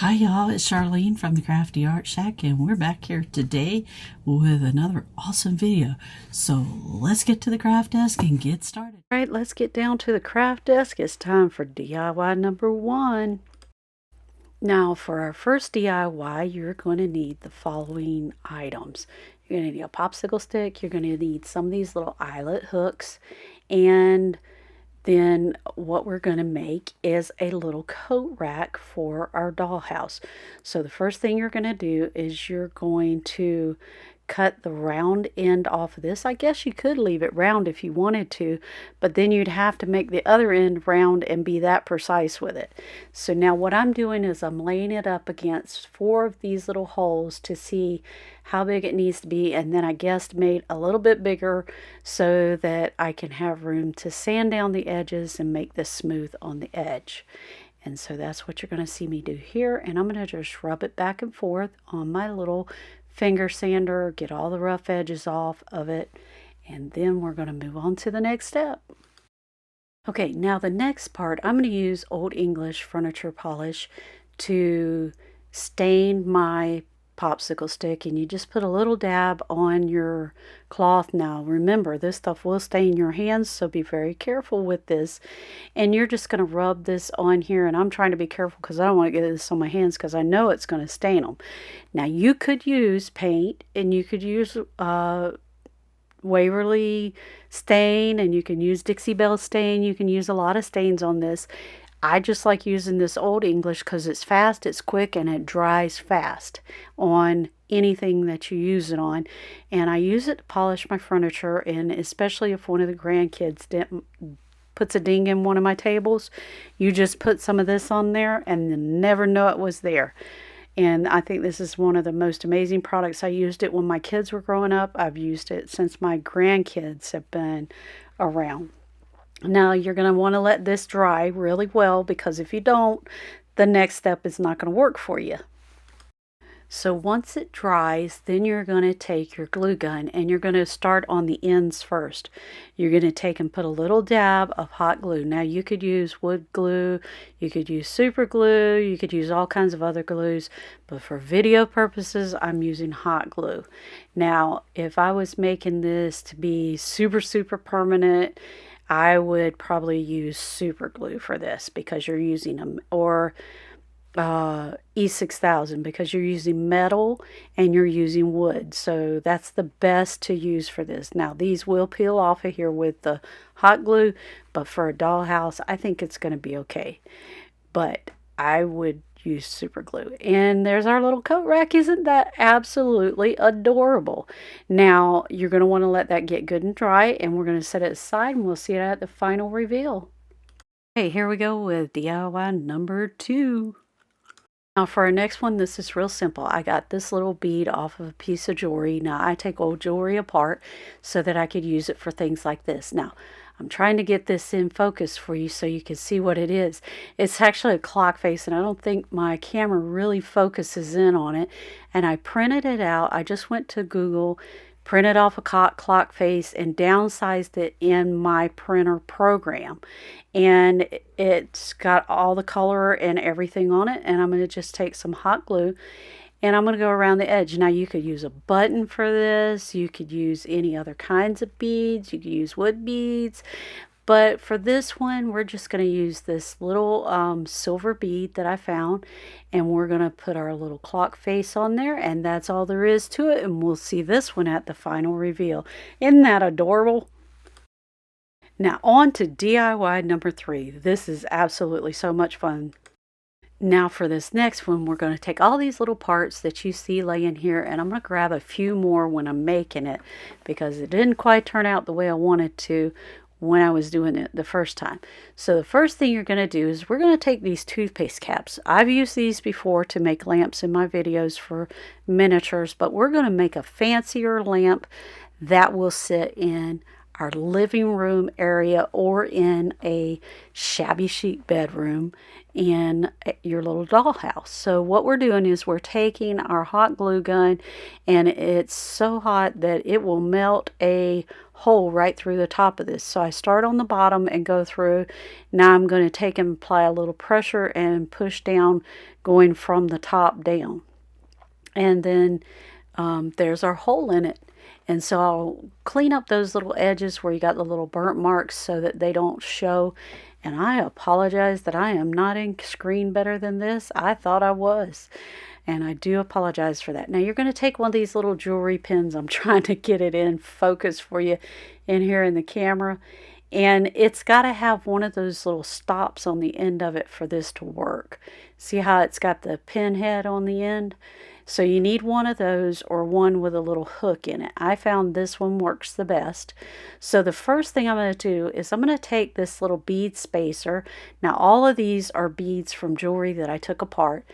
Hi y'all, it's Charlene from the Craftyartshack, and we're back here today with another awesome video. So let's get to the craft desk and get started. All right, let's get down to the craft desk. It's time for DIY number 1. Now for our first DIY, you're going to need the following items. You're going to need a popsicle stick, you're going to need some of these little eyelet hooks, and then what we're going to make is a little coat rack for our dollhouse. So the first thing you're going to do is you're going to cut the round end off of this. I guess you could leave it round if you wanted to, but then you'd have to make the other end round and be that precise with it. So now what I'm doing is I'm laying it up against 4 of these little holes to see how big it needs to be, and then I guessed made a little bit bigger so that I can have room to sand down the edges and make this smooth on the edge. And so that's what you're going to see me do here, and I'm going to just rub it back and forth on my little finger sander, get all the rough edges off of it, and then we're going to move on to the next step. Okay, now the next part, I'm going to use Old English furniture polish to stain my popsicle stick, and you just put a little dab on your cloth. Now remember, this stuff will stain your hands, so be very careful with this, and you're just going to rub this on here, and I'm trying to be careful because I don't want to get this on my hands because I know it's going to stain them. Now you could use paint, and you could use Waverly stain, and you can use Dixie Belle stain. You can use a lot of stains on this. I just like using this Old English because it's fast, it's quick, and it dries fast on anything that you use it on. And I use it to polish my furniture, and especially if one of the grandkids puts a ding in one of my tables, you just put some of this on there and you never know it was there. And I think this is one of the most amazing products. I used it when my kids were growing up. I've used it since my grandkids have been around. Now you're going to want to let this dry really well, because if you don't, the next step is not going to work for you. So once it dries, then you're going to take your glue gun and you're going to start on the ends first. You're going to take and put a little dab of hot glue. Now you could use wood glue, you could use super glue, you could use all kinds of other glues, but for video purposes, I'm using hot glue. Now, if I was making this to be super permanent, I would probably use super glue for this because you're using them, or E600 because you're using metal and you're using wood. So that's the best to use for this. Now these will peel off of here with the hot glue, but for a dollhouse, I think it's going to be okay. But I would use super glue. And there's our little coat rack. Isn't that absolutely adorable? Now you're going to want to let that get good and dry, and we're going to set it aside, and we'll see it at the final reveal. Okay, here we go with DIY number 2. Now for our next one, this is real simple. I got this little bead off of a piece of jewelry. Now I take old jewelry apart so that I could use it for things like this. Now I'm trying to get this in focus for you so you can see what it is. It's actually a clock face, and I don't think my camera really focuses in on it. And I printed it out. I just went to Google, printed off a clock face, and downsized it in my printer program. And it's got all the color and everything on it. And I'm going to just take some hot glue and I'm going to go around the edge. Now you could use a button for this. You could use any other kinds of beads. You could use wood beads. But for this one, we're just going to use this little silver bead that I found. And we're going to put our little clock face on there. And that's all there is to it. And we'll see this one at the final reveal. Isn't that adorable? Now on to DIY number 3. This is absolutely so much fun. Now for this next one, we're going to take all these little parts that you see laying here, and I'm going to grab a few more when I'm making it because it didn't quite turn out the way I wanted to when I was doing it the first time. So the first thing you're going to do is we're going to take these toothpaste caps. I've used these before to make lamps in my videos for miniatures, but we're going to make a fancier lamp that will sit in our living room area or in a shabby chic bedroom in your little dollhouse. So what we're doing is we're taking our hot glue gun, and it's so hot that it will melt a hole right through the top of this. So I start on the bottom and go through. Now I'm going to take and apply a little pressure and push down, going from the top down. And then there's our hole in it. And so I'll clean up those little edges where you got the little burnt marks so that they don't show. And I apologize that I am not in screen better than this. I thought I was. And I do apologize for that. Now you're going to take one of these little jewelry pins. I'm trying to get it in focus for you in here in the camera. And it's got to have one of those little stops on the end of it for this to work. See how it's got the pin head on the end? So you need one of those or one with a little hook in it. I found this one works the best. So the first thing I'm going to do is I'm going to take this little bead spacer. Now all of these are beads from jewelry that I took apart.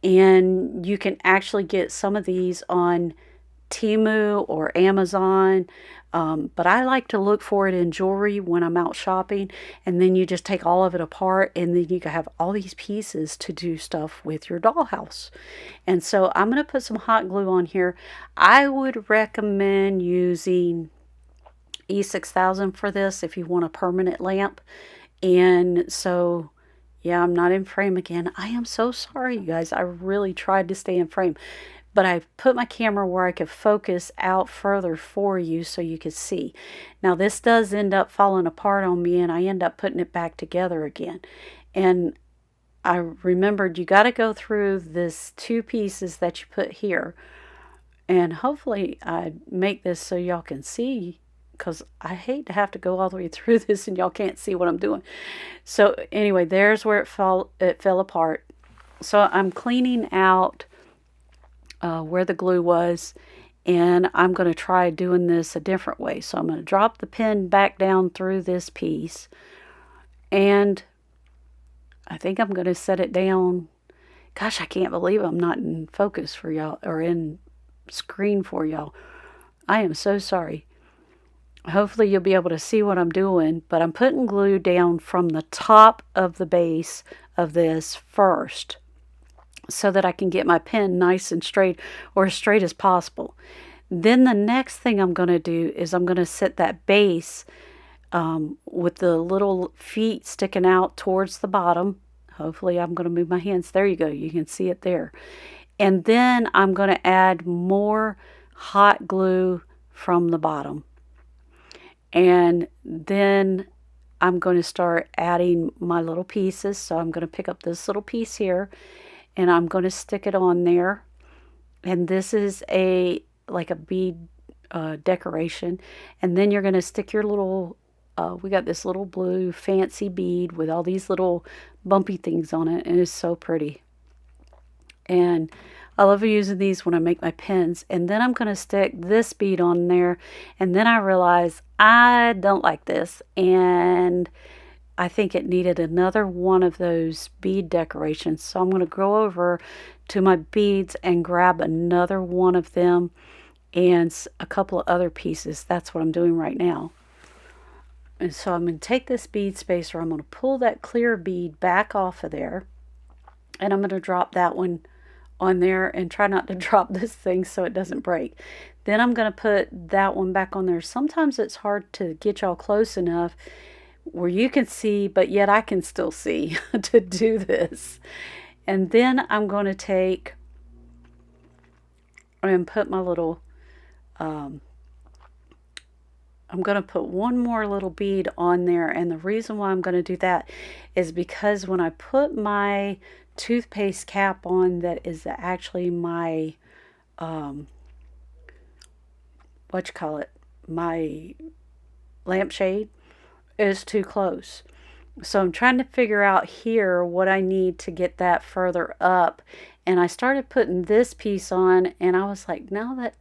And you can actually get some of these on Temu or Amazon. But I like to look for it in jewelry when I'm out shopping, and then you just take all of it apart, and then you can have all these pieces to do stuff with your dollhouse. And so I'm going to put some hot glue on here. I would recommend using E600 for this if you want a permanent lamp. And so yeah, I'm not in frame again. I am so sorry, you guys. I really tried to stay in frame. But I put my camera where I could focus out further for you so you could see. Now this does end up falling apart on me, and I end up putting it back together again. And I remembered you got to go through this two pieces that you put here. And hopefully I make this so y'all can see, because I hate to have to go all the way through this and y'all can't see what I'm doing. So anyway, there's where it fell apart. So I'm cleaning out where the glue was, and I'm going to try doing this a different way. So I'm going to drop the pen back down through this piece, and I think I'm going to set it down. Gosh, I can't believe I'm not in focus for y'all, or in screen for y'all. I am so sorry. Hopefully you'll be able to see what I'm doing, but I'm putting glue down from the top of the base of this first, so that I can get my pen nice and straight, or as straight as possible. Then the next thing I'm going to do is I'm going to set that base with the little feet sticking out towards the bottom. Hopefully I'm going to move my hands. There you go. You can see it there. And then I'm going to add more hot glue from the bottom. And then I'm going to start adding my little pieces. So I'm going to pick up this little piece here, and I'm going to stick it on there. And this is like a bead decoration. And then you're going to stick your little, we got this little blue fancy bead with all these little bumpy things on it. And it's so pretty. And I love using these when I make my pens. And then I'm going to stick this bead on there. And then I realize I don't like this. And I think it needed another one of those bead decorations. So I'm going to go over to my beads and grab another one of them and a couple of other pieces. That's what I'm doing right now. And so I'm going to take this bead spacer. I'm going to pull that clear bead back off of there. And I'm going to drop that one on there, and try not to drop this thing so it doesn't break. Then I'm going to put that one back on there. Sometimes it's hard to get y'all close enough where you can see, but yet I can still see to do this. And then I'm going to take and put my little, I'm going to put one more little bead on there. And the reason why I'm going to do that is because when I put my toothpaste cap on, that is actually my, my lampshade, is too close. So I'm trying to figure out here what I need to get that further up. And I started putting this piece on, and I was like, no, that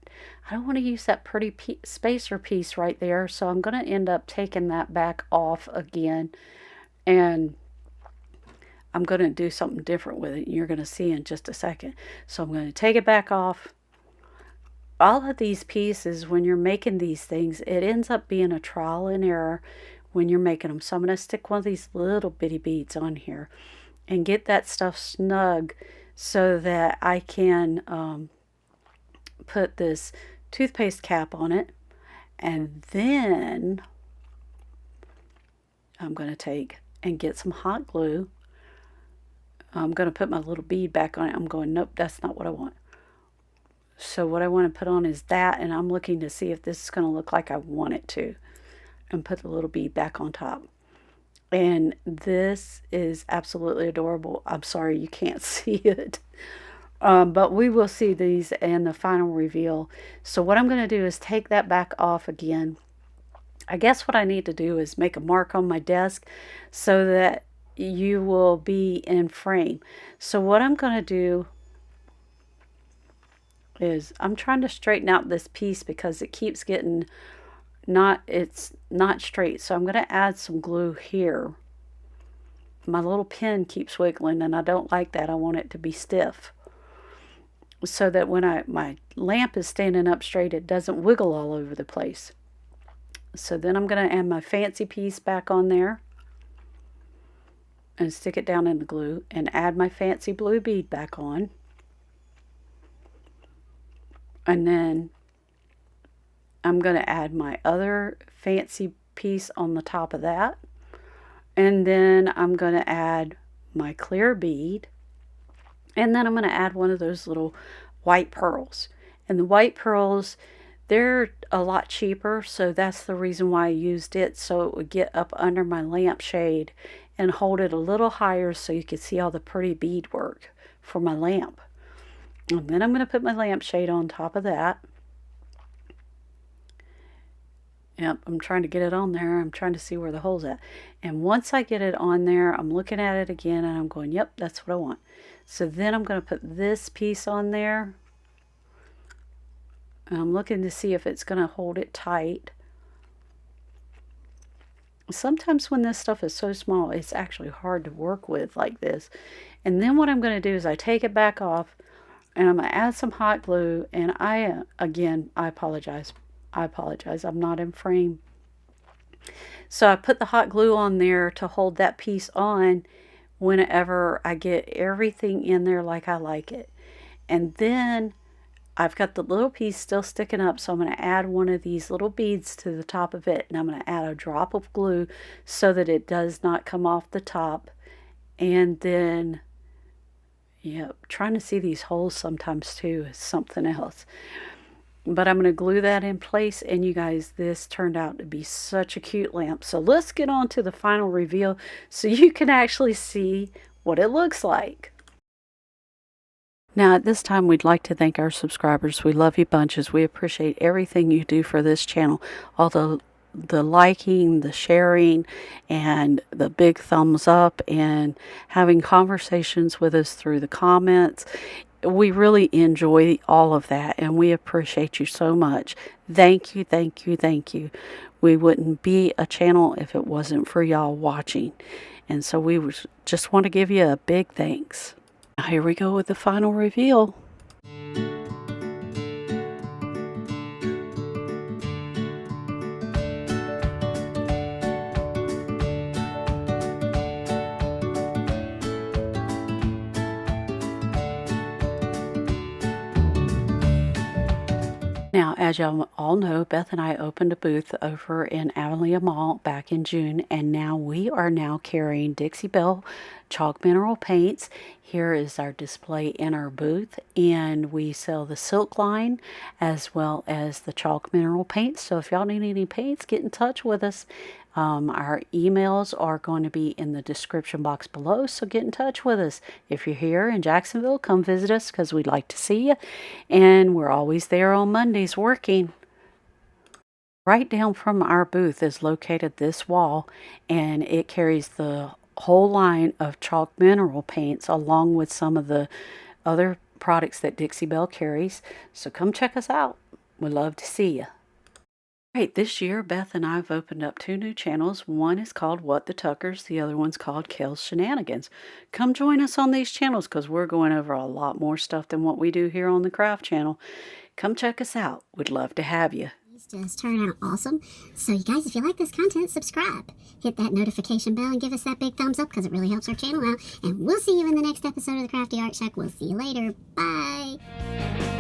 I don't want to use that pretty spacer piece right there. So I'm going to end up taking that back off again, and I'm going to do something different with it. You're going to see in just a second. So I'm going to take it back off. All of these pieces, when you're making these things, it ends up being a trial and error when you're making them. So I'm going to stick one of these little bitty beads on here and get that stuff snug so that I can put this toothpaste cap on it. And then I'm going to take and get some hot glue. I'm going to put my little bead back on it. I'm going, nope, that's not what I want. So what I want to put on is that, and I'm looking to see if this is going to look like I want it to. And put the little bead back on top. And this is absolutely adorable. I'm sorry you can't see it. But we will see these in the final reveal. So what I'm going to do is take that back off again. I guess what I need to do is make a mark on my desk so that you will be in frame. So what I'm going to do is I'm trying to straighten out this piece because it keeps getting it's not straight. So I'm going to add some glue here. My little pen keeps wiggling and I don't like that. I want it to be stiff so that when my lamp is standing up straight, it doesn't wiggle all over the place. So then I'm going to add my fancy piece back on there and stick it down in the glue and add my fancy blue bead back on. And then I'm going to add my other fancy piece on the top of that. And then I'm going to add my clear bead. And then I'm going to add one of those little white pearls. And the white pearls, they're a lot cheaper, so that's the reason why I used it, so it would get up under my lampshade and hold it a little higher so you could see all the pretty beadwork for my lamp. And then I'm going to put my lampshade on top of that. Yep, I'm trying to get it on there. I'm trying to see where the hole's at. And once I get it on there, I'm looking at it again and I'm going, yep, that's what I want. So then I'm going to put this piece on there. I'm looking to see if it's going to hold it tight. Sometimes when this stuff is so small, it's actually hard to work with like this. And then what I'm going to do is I take it back off and I'm going to add some hot glue. And again, I apologize. I'm not in frame. So I put the hot glue on there to hold that piece on whenever I get everything in there like I like it. And then I've got the little piece still sticking up, so I'm going to add one of these little beads to the top of it, and I'm going to add a drop of glue so that it does not come off the top. And then, yeah, trying to see these holes sometimes too is something else. But I'm going to glue that in place, and you guys, this turned out to be such a cute lamp. So let's get on to the final reveal so you can actually see what it looks like. Now at this time, we'd like to thank our subscribers. We love you bunches. We appreciate everything you do for this channel. All the liking, the sharing, and the big thumbs up, and having conversations with us through the comments. We really enjoy all of that, and we appreciate you so much. Thank you, thank you, thank you. We wouldn't be a channel if it wasn't for y'all watching. And so we just want to give you a big thanks. Now here we go with the final reveal. Now, as y'all all know, Beth and I opened a booth over in Avalia Mall back in June, and now we are carrying Dixie Belle chalk mineral paints. Here is our display in our booth, and we sell the silk line as well as the chalk mineral paints. So if y'all need any paints, get in touch with us. Our emails are going to be in the description box below, so get in touch with us. If you're here in Jacksonville, come visit us because we'd like to see you. And we're always there on Mondays working. Right down from our booth is located this wall, and it carries the whole line of chalk mineral paints along with some of the other products that Dixie Belle carries. So come check us out. We'd love to see you. Right, this year Beth and I have opened up 2 new channels. One is called WhatTheTuckers, the other one's called Kel's Shenanigans. Come join us on these channels because we're going over a lot more stuff than what we do here on the Craft channel. Come check us out. We'd love to have you. Just turn out awesome. So you guys, if you like this content, subscribe. Hit that notification bell and give us that big thumbs up because it really helps our channel out. And we'll see you in the next episode of the Crafty Art Shack. We'll see you later. Bye.